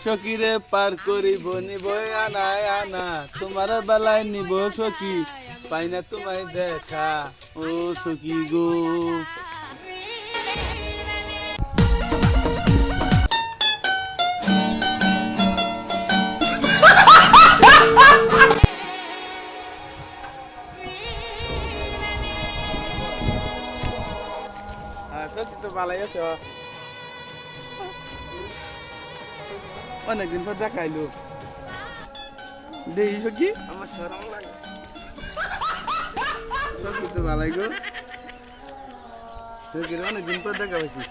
সকিরে পার করিব নিব আনায় আনা তোমার বেলায় নিব সখী পাই না তোমায় দেখা ও সখী গো। সত্যি তো ভালোই আছে, অনেকদিন পর দেখাইলো দেখি সখী আমার শরম লাগে। সত্যি তো ভালোই গো, সখীর অনেকদিন পর দেখা হয়েছি।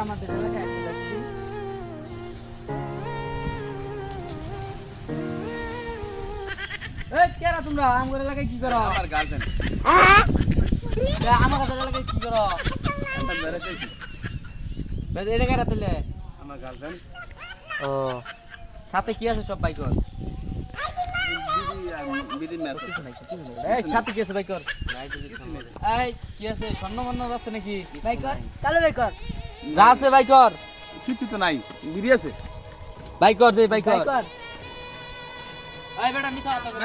আমাদের এলাকায় যাচ্ছি। কেরা তোমরা আমার এলাকায় কি করো? আমার গার্লফ্রেন্ড আমার এলাকায় কি করো? এটা কেরা তাহলে? আমার গার্লফ্রেন্ড। ও সাথে কি আছে সব বাইকর? সাথে কি আছে বাইকর? এই কি আছে স্বর্ণ মন্ন আছে নাকি বাইকর? চালু বাইকর যা আছে বাইকর কিছু তো নাই, বিড়ি আছে বাইকর দে বাইকর। এই বেটা মিছা কথা কই।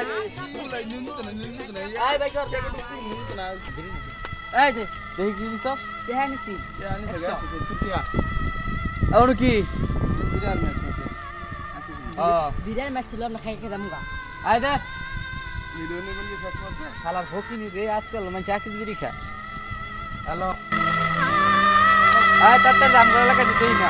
এই বাইকর এই দে দেখি কি নিছস? দেহা নিছি আর কি? বিরার ম্যাচ ছিল না, খাই খেদাম গা। আয় দে শালার ফকিনি রে, আজকাল মানে চাকিস বিড়ি খা। হ্যালো আয় তাড়াতাড়ি রামগড় এলাকাতে দেই না।